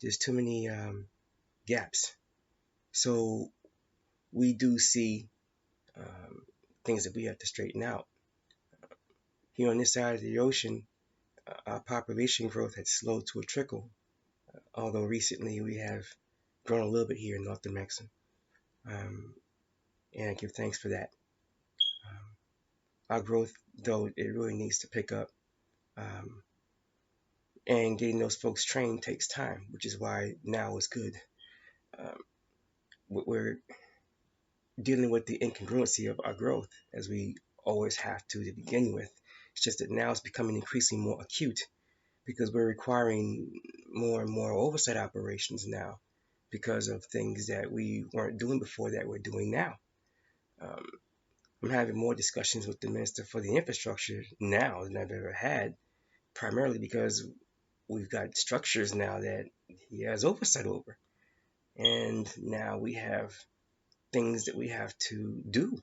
There's too many gaps. So we do see things that we have to straighten out. Here on this side of the ocean, our population growth has slowed to a trickle, although recently we have grown a little bit here in North-Amexem. And I give thanks for that. Our growth, though, it really needs to pick up. And getting those folks trained takes time, which is why now is good. We're dealing with the incongruency of our growth, as we always have to begin with. It's just that now it's becoming increasingly more acute because we're requiring more and more oversight operations now because of things that we weren't doing before that we're doing now. I'm having more discussions with the Minister for the Infrastructure now than I've ever had, primarily because we've got structures now that he has oversight over. And now we have things that we have to do.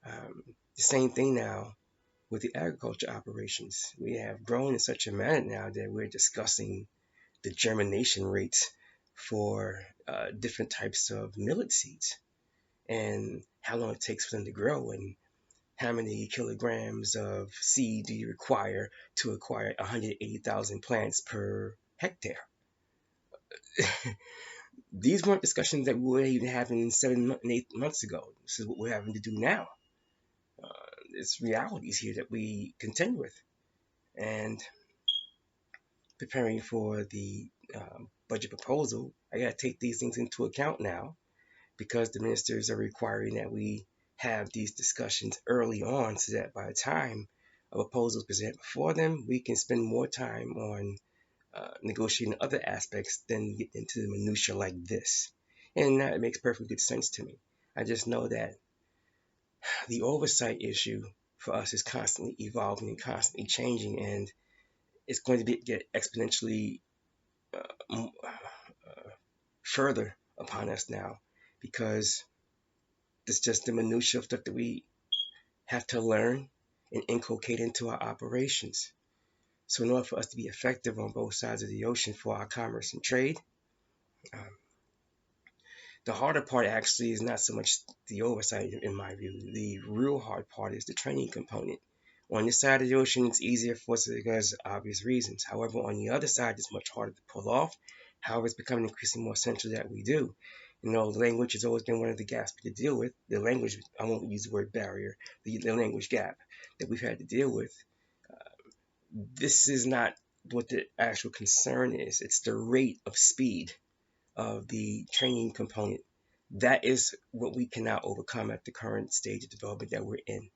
The same thing now with the agriculture operations. We have grown in such a manner now that we're discussing the germination rates for different types of millet seeds and how long it takes for them to grow and how many kilograms of seed do you require to acquire 180,000 plants per hectare. These weren't discussions that we were even having 7 and 8 months ago. This is what we're having to do now. It's realities here that we contend with. And preparing for the budget proposal, I got to take these things into account now because the ministers are requiring that we have these discussions early on so that by the time a proposal is presented before them, we can spend more time on negotiating other aspects than get into the minutia like this. And that makes perfectly good sense to me. I just know that the oversight issue for us is constantly evolving and constantly changing, and it's going to get exponentially further upon us now because it's just the minutia of stuff that we have to learn and inculcate into our operations. So in order for us to be effective on both sides of the ocean for our commerce and trade, the harder part actually is not so much the oversight in my view. The real hard part is the training component. On this side of the ocean, it's easier for us because of obvious reasons. However, on the other side, it's much harder to pull off. However, it's becoming increasingly more essential that we do. You know, language has always been one of the gaps to deal with. The language, I won't use the word barrier, the language gap that we've had to deal with. This is not what the actual concern is. It's the rate of speed of the training component. That is what we cannot overcome at the current stage of development that we're in.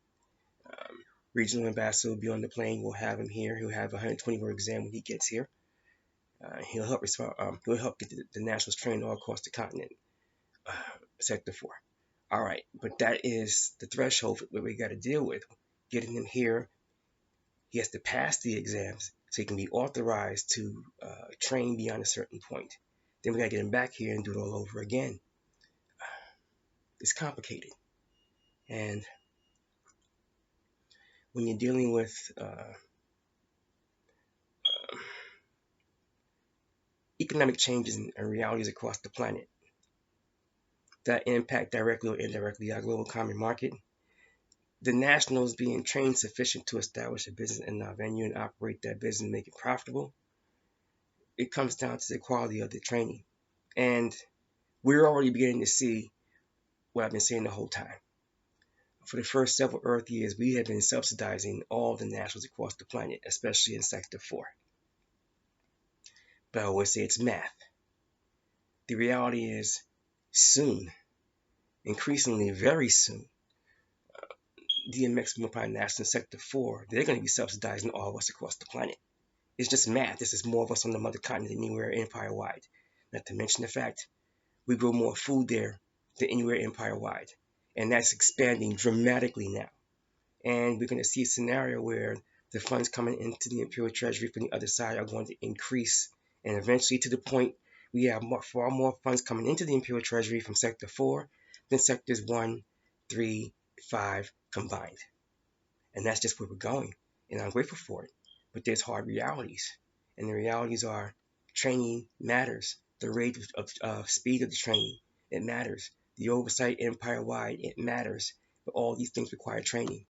Regional ambassador will be on the plane. We'll have him here. He'll have a 120-word exam when he gets here. He'll help get the nationals trained all across the continent. Sector 4. All right, but that is the threshold that we got to deal with. Getting him here, he has to pass the exams so he can be authorized to train beyond a certain point. Then we got to get him back here and do it all over again. It's complicated. And when you're dealing with economic changes and realities across the planet that impact directly or indirectly our global common market, the nationals being trained sufficient to establish a business in our venue and operate that business and make it profitable, it comes down to the quality of the training. And we're already beginning to see what I've been saying the whole time. For the first several Earth years, we have been subsidizing all the nationals across the planet, especially in Sector 4. But I always say it's math. The reality is, soon, increasingly very soon, the Amexem-Moor-Empire National Sector 4, they're going to be subsidizing all of us across the planet. It's just math. This is more of us on the mother continent than anywhere empire-wide. Not to mention the fact we grow more food there than anywhere empire-wide. And that's expanding dramatically now. And we're going to see a scenario where the funds coming into the Imperial Treasury from the other side are going to increase. And eventually to the point we have far more funds coming into the Imperial Treasury from Sector 4 than Sectors 1, 3, 5 combined. And that's just where we're going. And I'm grateful for it. But there's hard realities. And the realities are Training matters. The rate of speed of the training, it matters. The oversight empire-wide, it matters. But all these things require training.